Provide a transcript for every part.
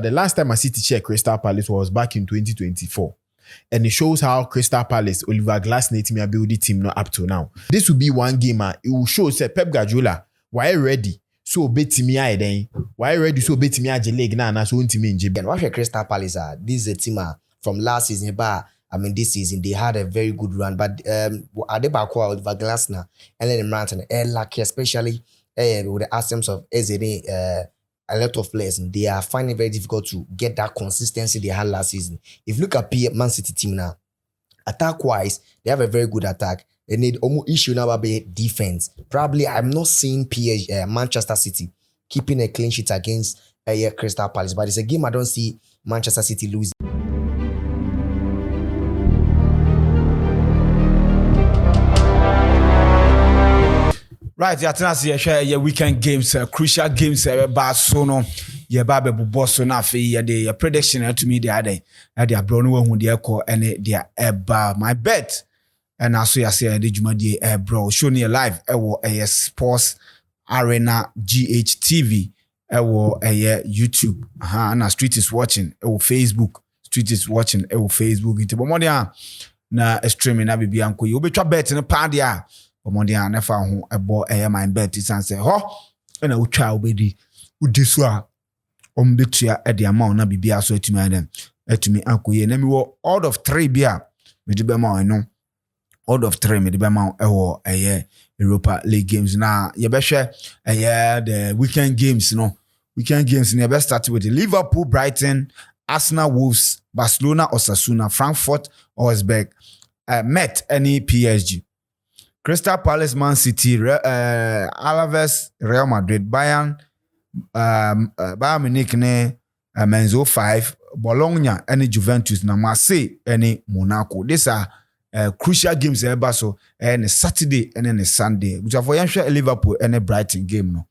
The last time I City checked Crystal Palace was back in 2024. And it shows how Crystal Palace, Oliver Glasner team are building team not up to now. This will be one game. It will show say Pep Guardiola, why ready? So bet me I then. Why ready? So bet me I leg now and so me in And what Crystal Palace are? This is a team from last season, but this season they had a very good run. But Adebakwa, Oliver Glasner, and then Branton, lucky, especially with the absence of Ezere, a lot of players, they are finding it very difficult to get that consistency they had last season. If you look at Man City team now, attack-wise, they have a very good attack. They need almost issue now about defense. Probably, I'm not seeing Manchester City keeping a clean sheet against Crystal Palace, but it's a game I don't see Manchester City losing. Right, yeah, tonight your weekend games, crucial games, Barcelona, your Babe Bosso Nafi, your prediction to me the other, at the Bruno who they call and their my bet. And also, I say, did you bro, show me live, a sports arena GHTV, YouTube, and street is watching, Facebook, street is watching, Facebook, it's more na streaming, I'll be uncle. You'll be trying bet in a party. Omondi anefa ho ebo my bet is and say ho na utwa obedi udiso a ombetua e de amount na bibia so atumi adem atumi akoye na mi wo all of 3 bia me de be ma no all of 3 me de be ma wo Europa League games na ye be hwe the weekend games no ye be start with the Liverpool, Brighton, Arsenal, Wolves, Barcelona, Osasuna, Frankfurt, Augsburg, Met any PSG. Crystal Palace, Man City, Alaves, Real Madrid, Bayern Munich, Menzo 5, Bologna, any Juventus, na Marseille, any Monaco. These are crucial games ever so and Saturday and then a Sunday. Which are for Liverpool and a Brighton game, no.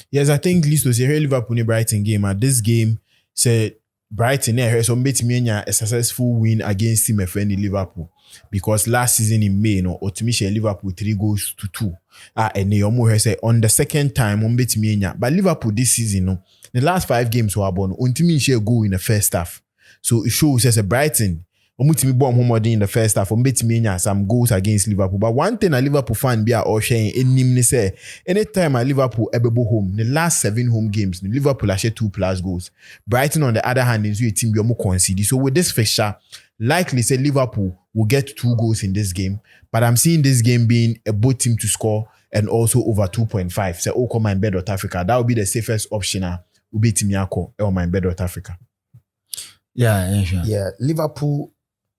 Yes, I think Listo say Liverpool and Brighton game. At this game, say Brighton has made a successful win against Team FN Liverpool. Because last season in May, Otimisha Liverpool 3-2. And they almost say on the second time, but Liverpool this season, the last 5 games were born. Otimisha go in the first half. So it shows as a Brighton. Omutimi bomb home in the first half. Some goals against Liverpool. But one thing a Liverpool fan be or sharing in say anytime a Liverpool ever go home, the last 7 home games, Liverpool actually 2+ goals. Brighton on the other hand is a team be more conceded. So with this fixture, likely say Liverpool will get 2 goals in this game, but I'm seeing this game being a both team to score and also over 2.5. Say Oko my bet Africa. That would be the safest option. Will be Timiako or my bet Africa. Yeah, sure. Yeah, Liverpool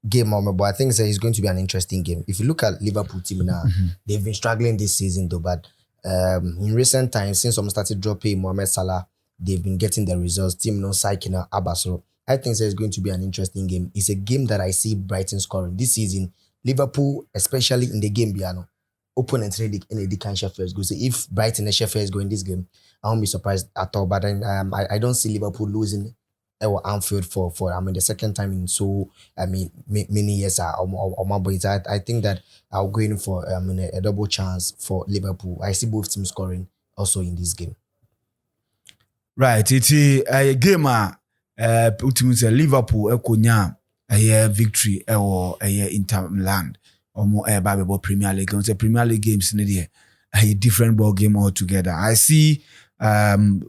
game, but I think it's going to be an interesting game. If you look at Liverpool team now, they've been struggling this season though, but in recent times, since someone started dropping Mohamed Salah, they've been getting the results. Team no psyching Abasoro. I think it's going to be an interesting game. It's a game that I see Brighton scoring. This season, Liverpool, especially in the game, opponents in the can share first goals. So if Brighton share first go in this game, I won't be surprised at all. But then, I don't see Liverpool losing Anfield for the second time in many years. I think that I'll go in for a double chance for Liverpool. I see both teams scoring also in this game. Right, it's a game. Ultimately, Liverpool ekonya victory Inter Milan or Premier League. It's a Premier League games in there a different ball game altogether. I see Brighton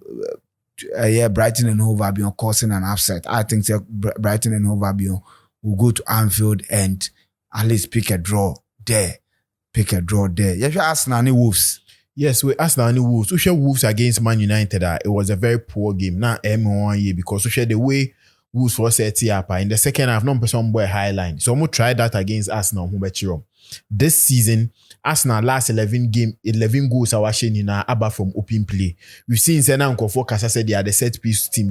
and Hove Albion causing an upset. I think Brighton and Hove Albion will go to Anfield and at least pick a draw there. You should ask Nani Wolves. Yes, we asked Nani Wolves. We share Wolves against Man United. It was a very poor game. Now, M1 year because we share the way Wolves was set up in the second half. No person boy high line. So I'm gonna try that against Arsenal. This season, Arsenal last 11 goals are watching in Abba from open play. We've seen Sena and Focus said they are the set piece team.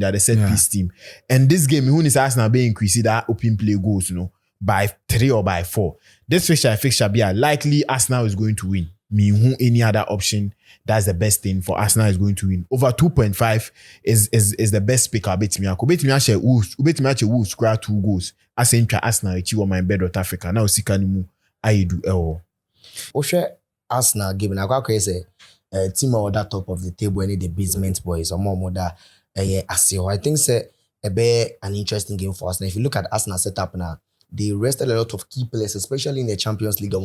And this game, who is Arsenal being increased that open play goals, by 3 or by 4. This fixture be likely Arsenal is going to win. Who any other option, that's the best thing for Arsenal is going to win. Over 2.5 is the best pick. Bet me actually Wolves score 2 goals. I say Arsenal achieve my bet Africa. Now Sikanimu I do Arsenal given I say team or that top of the table any the basement boys or more that I think say an interesting game for us. Now, if you look at Arsenal setup now, they rested a lot of key players, especially in the Champions League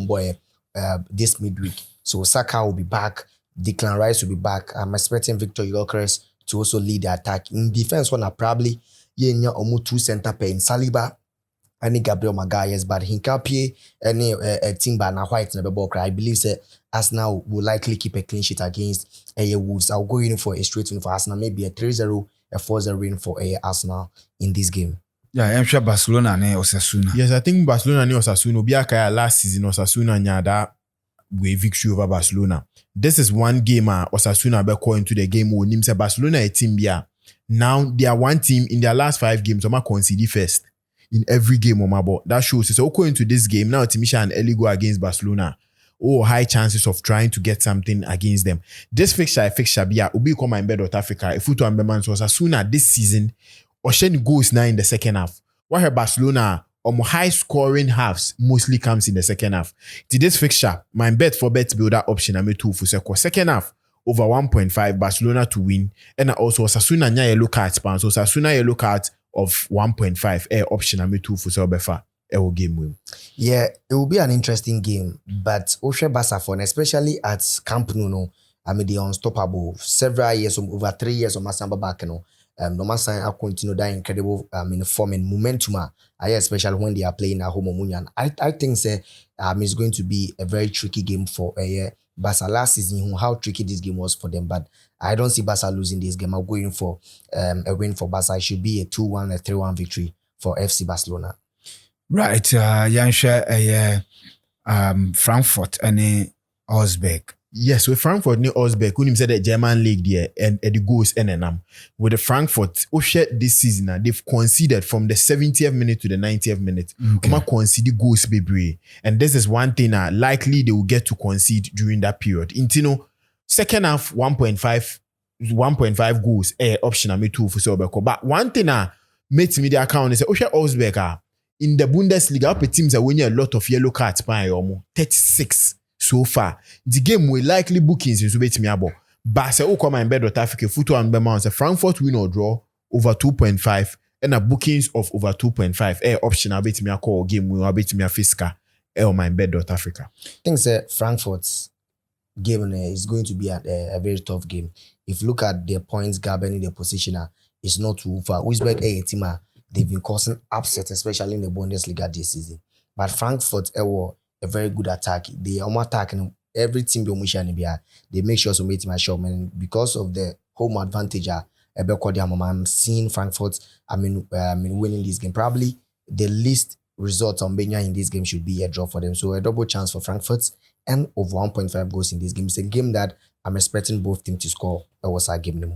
this midweek. So Saka will be back, Declan Rice will be back. I'm expecting Victor Gyökeres to also lead the attack. In defense, one are probably almost 2 center pair in Saliba and Gabriel Magalhaes, but Hinkapie any Timber and White in the ball. I believe that Arsenal will likely keep a clean sheet against Wolves. I'll go in for a straight win for Arsenal, maybe a 3-0, a 4-0 win for Arsenal in this game. Yeah, I'm sure Barcelona and Osasuna. Yes, I think Barcelona and Osasuna, Biakaya last season, Osasuna and that with victory over Barcelona. This is one game Osasuna be going into the game where Nimse Barcelona a team bia. Now they are one team in their last 5 games, Oma concede first in every game Omabo. That shows so going into this game now Timisha and Eli go against Barcelona. Oh, high chances of trying to get something against them. This fixture bia Ubi come in bed of Africa. If you to Ambeman Osasuna this season, Ocean goes now in the second half. While Barcelona high scoring halves mostly comes in the second half. To this fixture, my bet for bet builder option I'm 2 for second half over 1.5 Barcelona to win, and also Osasuna nya yellow card span. So Osasuna yellow card of 1.5 option I'm 2 for Befa game win. Yeah, it will be an interesting game, but Oshe Basafon, especially at Camp Nou, they're unstoppable. Several years, over 3 years of Masamba back, no matter I continue that incredible form and momentum, especially when they are playing at home. I think it's going to be a very tricky game for Barca last season. How tricky this game was for them, but I don't see Barca losing this game. I'm going for a win for Barca. It should be a 2-1, a 3-1 victory for FC Barcelona. Right, Jansha, Frankfurt and Augsburg. Yes, with Frankfurt near Augsburg, who said the German league there and the goals and with the Frankfurt, this season they've conceded from the 70th minute to the 90th minute. Okay. Concede goals baby, and this is one thing likely they will get to concede during that period. Intino second half 1.5 goals option I made 2 for Sobeko. But one thing made me the account is Augsburg in the Bundesliga up teams are winning a lot of yellow cards by 36. So far, the game will likely bookings is wait me about. But say come in bed of Africa football and Bema Frankfurt win or draw over 2.5 and a bookings of over 2.5. Option I bet me a call game will bet me a Fiska on my bed of Africa. I think Frankfurt's game is going to be a very tough game. If you look at their points gap and their position, it's not too far. Augsburg team they've been causing upset, especially in the Bundesliga this season. But Frankfurt a very good attack. They are attacking every team they make sure to make my show, man. Because of the home advantage, I'm seeing Frankfurt winning this game. Probably the least result on Benya in this game should be a draw for them. So a double chance for Frankfurt and over 1.5 goals in this game. It's a game that I'm expecting both teams to score. That was our game.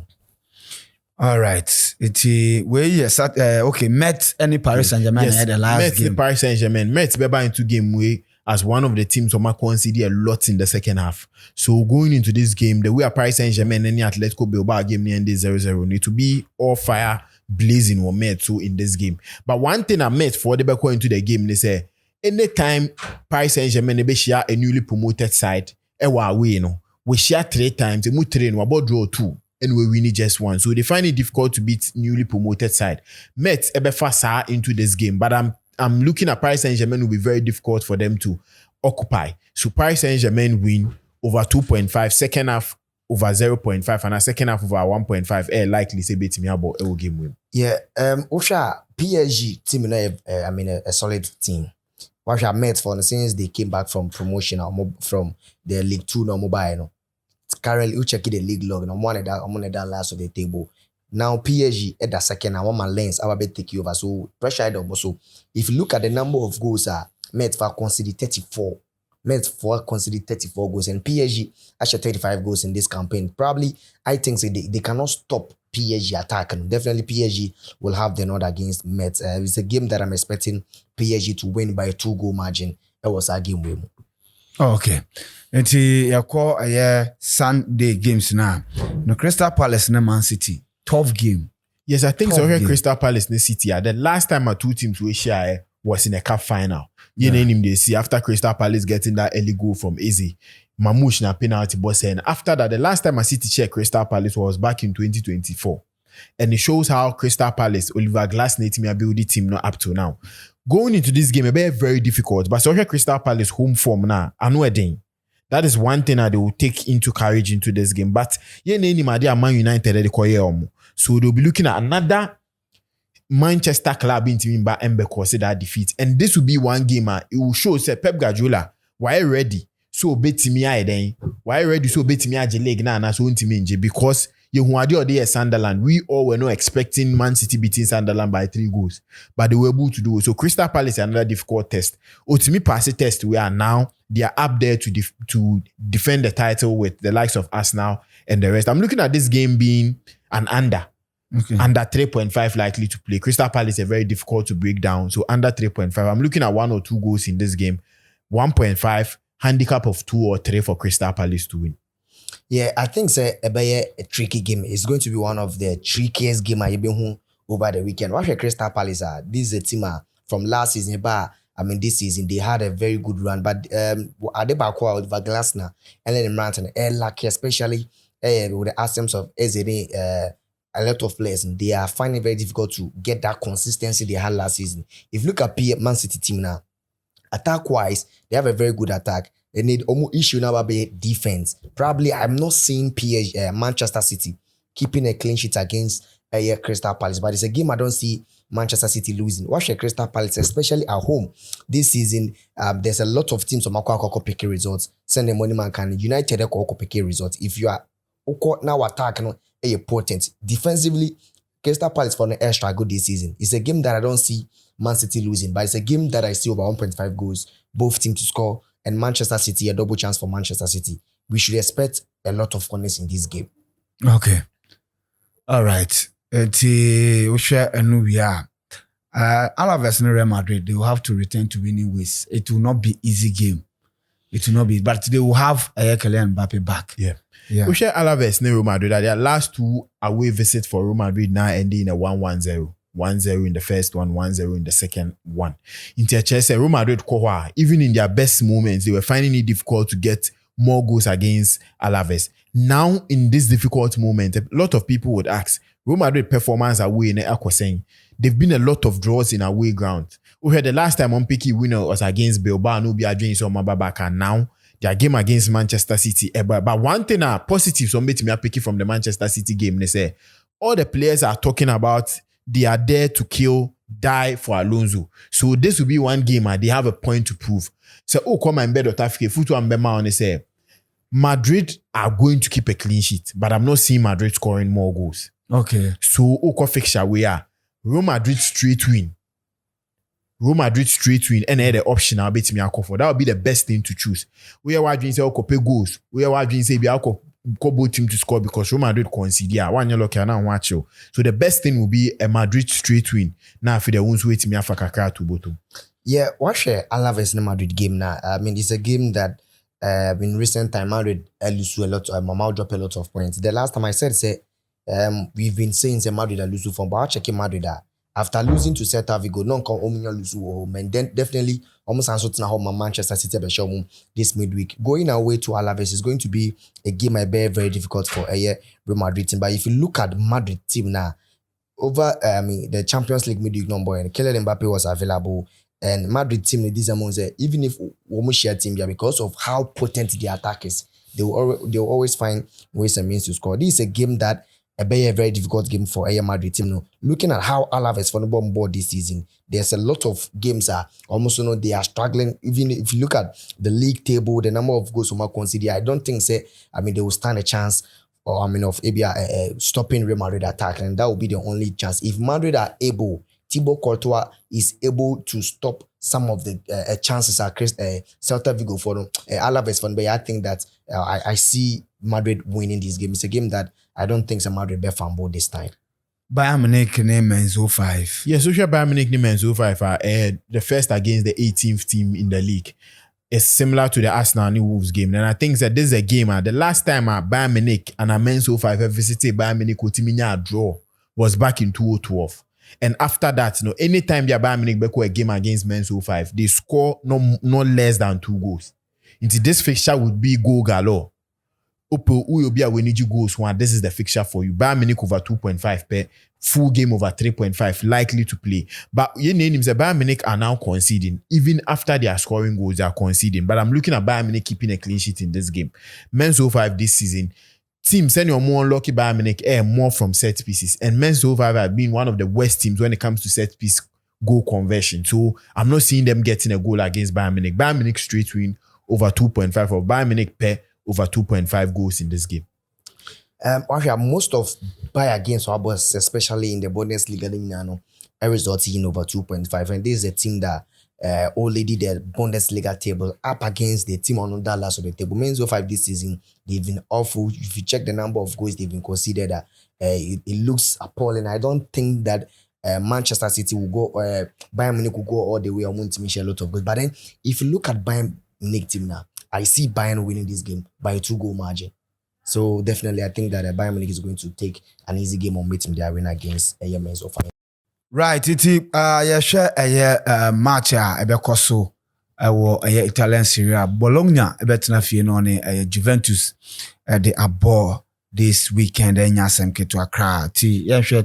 All right. Okay. Met any Paris Saint-Germain had the last Met game. The Paris Saint-Germain. Met Beba into game way as one of the teams who might concede a lot in the second half. So going into this game, the way a Paris Saint-Germain and the Atletico Bilbao game near the 0-0 need to be all fire blazing or Met too in this game. But one thing I met for the back into the game, they say anytime Paris Saint-Germain they share a newly promoted side, we share 3 times, we train we about draw 2. And we win just 1. So they find it difficult to beat newly promoted side. Met ebe fasa into this game, but I'm looking at Paris Saint-Germain will be very difficult for them to occupy. So Paris Saint-Germain win over 2.5, second half over 0.5, and a second half over 1.5. Likely say beat me about a game win. Yeah, Osha PSG team, a solid team. Osha Met for since they came back from promotion from the League 2 no mobile. Currently, we check the league log. I'm one of that last of the table. Now PSG at the second, I want my lens. I will be take you over. So pressure them. So if you look at the number of goals, Met for conceded 34. Met for conceded 34 goals, and PSG actually 35 goals in this campaign. Probably, I think they cannot stop PSG attacking. Definitely, PSG will have the nod against Met. It's a game that I'm expecting PSG to win by a 2-goal margin. That was our game win. Oh, okay. And you call Sunday games now. No Crystal Palace and Man City. Tough game. Yes, I think so. Crystal Palace and City. The last time our 2 teams were share was in a cup final. You know they see after Crystal Palace getting that early goal from Eze, Mamouche na penalty boss. And after that, the last time a City checked Crystal Palace was back in 2024. And it shows how Crystal Palace, Oliver Glasner team, build the team not up to now. Going into this game, it be very difficult. But so Crystal Palace home form now, I know a thing. That is one thing that they will take into courage into this game. But yeah, Man United so they'll be looking at another Manchester club in team by Embe consider defeat. And this will be one game. It will show say Pep Guardiola, why ready? So bet me I then. Why ready? So bet me I leg na so intimate because you who Sunderland. We all were not expecting Man City beating Sunderland by 3 goals. But they were able to do it. So Crystal Palace is another difficult test. Ultimately pass test we are now. They are up there to defend the title with the likes of Arsenal and the rest. I'm looking at this game being an under. Okay. Under 3.5 likely to play. Crystal Palace is very difficult to break down. So under 3.5. I'm looking at 1 or 2 goals in this game. 1.5, handicap of 2 or 3 for Crystal Palace to win. Yeah, I think a tricky game. It's going to be one of the trickiest games I've been over the weekend. Watch Crystal Palace. This is a team from last season, but this season they had a very good run. But Adebakwa, Oliver Glasner, Ellen Branton, lucky, especially with the absence of Ezere, a lot of players, they are finding it very difficult to get that consistency they had last season. If you look at Man City team now, attack-wise, they have a very good attack. They need almost issue now about defense. Probably, I'm not seeing Manchester City keeping a clean sheet against Crystal Palace, but it's a game I don't see Manchester City losing. Watch Crystal Palace, especially at home. This season, there's a lot of teams on Makwa picking results. Send them money man can United picking results. If you are now attacking a potent defensively, Crystal Palace for an extra good this season. It's a game that I don't see Man City losing, but it's a game that I see over 1.5 goals, both teams to score, and Manchester City, a double chance for Manchester City. We should expect a lot of funness in this game. Okay. All right. We share a new year. Alaves and Real Madrid, they will have to return to winning ways. It will not be easy game. It will not be, but they will have Ayekele and Mbappe back. Yeah. Yeah. We share Alaves and Real Madrid. Their last 2 away visits for Real Madrid now ending in a 1-1-0. 1-0 in the first one, 1-0 in the second one. In Chelsea, Real Madrid, even in their best moments, they were finding it difficult to get more goals against Alaves. Now, in this difficult moment, a lot of people would ask, Real Madrid performance away in saying they've been a lot of draws in away ground. We had the last time on picky winner was against Bilbao, no be doing some back, and now their game against Manchester City. But one thing positive, so me picky from the Manchester City game, they say all the players are talking about they are there to kill, die for Alonso. So this will be one game they have a point to prove. So come and bet Otafike, Futu and Bema on say Madrid are going to keep a clean sheet, but I'm not seeing Madrid scoring more goals. Okay. So fixture we are Real Madrid straight win. Real Madrid straight win and the option I'll bet me for. That would be the best thing to choose. We are watching say pay goals. We are watching say be both team to score because Real Madrid consider one year look and watch you. So the best thing will be a Madrid straight win. Now for the ones waiting me for Kakra to bottom. Yeah, watch Alaves and Madrid game now. It's a game that in recent time Madrid lose a lot. Mama drop a lot of points. The last time I said we've been saying Madrid are losing from, but I'll check Madrid after losing to Celta Vigo, non come lose home, and then definitely almost answer to home Manchester City this midweek. Going away to Alaves is going to be a game I bear very difficult for Real Madrid team. But if you look at Madrid team now, over the Champions League midweek number, and Kylian Mbappe was available, and Madrid team this amount even if we share team because of how potent the attack is, they will always find ways and means to score. This is a game that a very difficult game for Real Madrid team. No, looking at how Alaves for the board this season, there's a lot of games almost they are struggling. Even if you look at the league table, the number of goals Omar consider, I don't think they will stand a chance of stopping Real Madrid attack, and that will be the only chance. If Madrid are able, Thibaut Courtois is able to stop some of the chances at Celta Vigo for Alaves for them. But I think that I see Madrid winning this game. It's a game that I don't think Madrid be fumble this time. Bayern Munich name and 05. Yeah, social Bayern Munich name and 05 are the first against the 18th team in the league. It's similar to the Arsenal and Wolves game. And I think that this is a game. The last time Bayern Munich and a men's 05 visited Bayern Munich with draw was back in 2012. And after that, anytime the Bayern Munich back a game against men's 05, they score no less than 2 goals. Into this fixture would be goal galore. Opo Uyobi Aweniji goals one. This is the fixture for you. Bayern Munich over 2.5 per full game over 3.5 likely to play. But your name is Bayern Munich are now conceding. Even after they are scoring goals, they are conceding. But I'm looking at Bayern Munich keeping a clean sheet in this game. Men's 05 this season. Teams send you more unlucky Bayern Munich more from set pieces. And Men's 05 have been one of the worst teams when it comes to set piece goal conversion. So I'm not seeing them getting a goal against Bayern Munich. Bayern Munich straight win over 2.5 or Bayern Munich per over 2.5 goals in this game. Actually, most of Bayern games for us, especially in the Bundesliga, are resulting in over 2.5. And this is a team that already the Bundesliga table up against the team on that last of the table. Men's 05 this season, they've been awful. If you check the number of goals they've been considered, it looks appalling. I don't think that Manchester City will go, Bayern Munich will go all the way and won't miss a lot of goals. But then, if you look at Bayern Munich team now, I see Bayern winning this game by a 2-goal margin. So definitely, I think that Bayern Munich is going to take an easy game on meeting the arena against Men's 05. Right, yeah, share a match ebekoso Italian Serie A. Bologna ebetena fie no ne Juventus the abo this weekend nyasem keto Accra. Yeah, share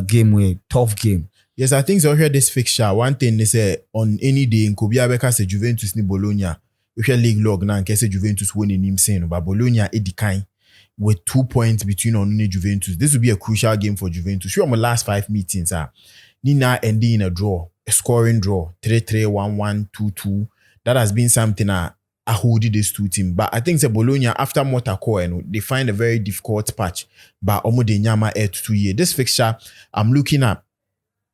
game with tough game. Yes, I think so here this fixture. One thing they say on any day in Kobia Beka say Juventus ni Bologna. If you league log now, say Juventus winning him saying, but Bologna edikine with 2 points between Onune Juventus. This will be a crucial game for Juventus. Sure, my last 5 meetings are Nina ending in a draw, a scoring draw, 3-3, 1-1, 2-2. That has been something I hold these two teams. But I think the Bologna after Motaco, they find a very difficult patch. But Omo de Nyama 2 years. This fixture, I'm looking at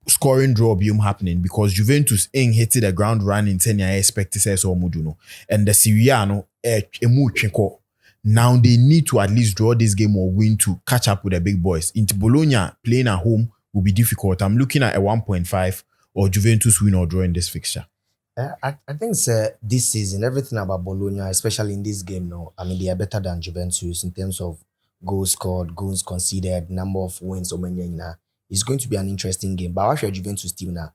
scoring draw being happening because Juventus ain't hitting the ground running 10 I expect to say so muduno. And the Serie A now they need to at least draw this game or win to catch up with the big boys. Into Bologna playing at home will be difficult. I'm looking at a 1.5 or Juventus win or draw in this fixture. I think this season everything about Bologna, especially in this game now, I mean they are better than Juventus in terms of goals scored, goals conceded, number of wins or many. It's going to be an interesting game. But I watch Juventus team now.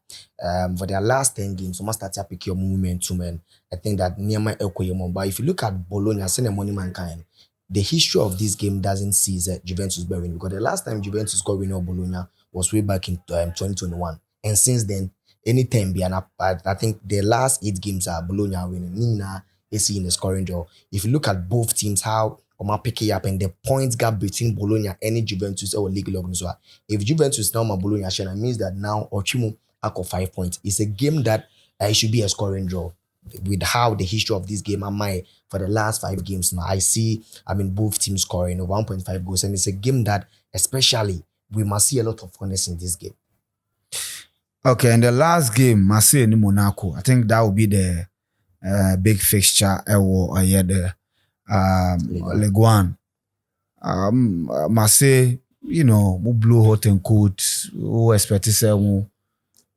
For their last 10 games, so must start to pick your momentum. And I think that Niama Ekoyemon. But if you look at Bologna, send a money mankind, the history of this game doesn't see Juventus by winning. Because the last time Juventus got winning of Bologna was way back in 2021. And since then, anytime I think the last 8 games are Bologna winning. Nina is in the scoring draw. If you look at both teams, how Oma pick it up and the points gap between Bologna and Juventus or League Log. So if Juventus now Bologna share, it means that now Ochimo got 5 points. It's a game that it should be a scoring draw. With how the history of this game for the last 5 games now, I see both teams scoring 1.5 goals, and it's a game that especially we must see a lot of funness in this game. Okay, and the last game, Marseille and Monaco, I think that will be the big fixture. The Ligue 1. Marseille, who blew hot and cold, who expected to.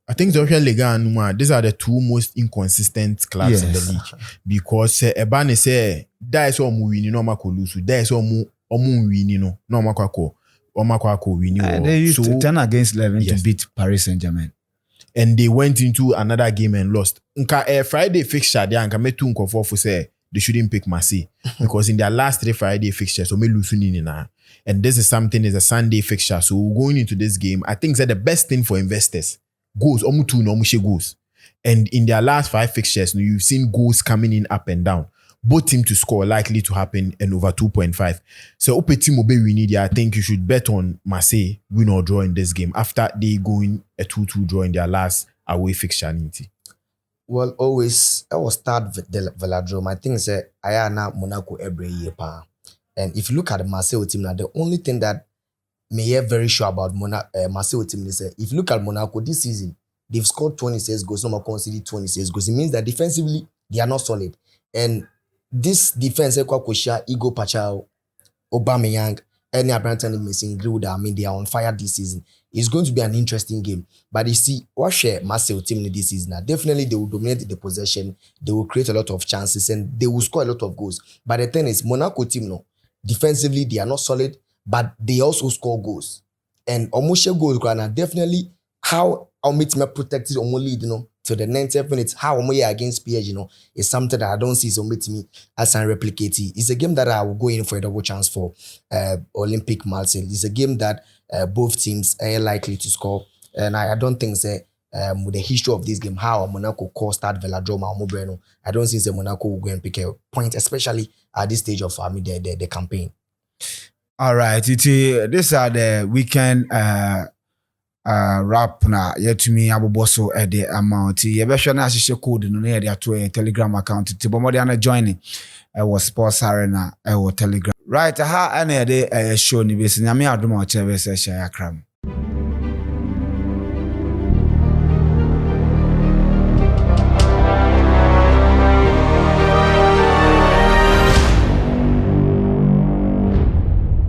I think the Ligue 1, these are the 2 most inconsistent clubs in the league. Because Ebane say, that is all winning, no mako lose. That is all winning, no mako winning. They used to 10 against 11 to beat Paris Saint-Germain. And they went into another game and lost. Friday fixture, they anka for say they shouldn't pick Marseille because in their last 3 Friday fixtures, so me lose na. And this is something is a Sunday fixture. So going into this game, I think that the best thing for investors goals, goals. And in their last 5 fixtures, you've seen goals coming in up and down. Both teams to score likely to happen and over 2.5. So Ope team will be winning. I think you should bet on Marseille win or draw in this game after they going a 2-2 draw in their last away fixture. Well, always I will start with the Velodrome. I think I am now Monaco every year. And if you look at the Marseille team now, the only thing that me are very sure about Marseille team is if you look at Monaco this season, they've scored 26 goals, no more conceded 26 goals. It means that defensively they are not solid. And this defense, Igo Pachao, Aubameyang, any apparently missing Grilled, they are on fire this season. It's going to be an interesting game. But you see, what share Marseille team this season? Definitely they will dominate the possession, they will create a lot of chances, and they will score a lot of goals. But the thing is, Monaco team, defensively they are not solid, but they also score goals. And almost goals, definitely how our team protected lead, to the 90th minute, how we are against PSG, is something that I don't see somebody to me as a replicate. It's a game that I will go in for a double chance for Olympic Marseille. It's a game that both teams are likely to score. And I don't think that with the history of this game, how Monaco cost that Velodrome or Mobreno, I don't think that Monaco will go and pick a point, especially at this stage of the campaign. All right, these are the weekend rap na yetumi aboboso e de amount. Yebehwe na ahye code no na ya to Telegram account ti bomode na join was Sports Arena was Telegram. Right, ha na de show ni besi nyame adoma o chebe se share akram.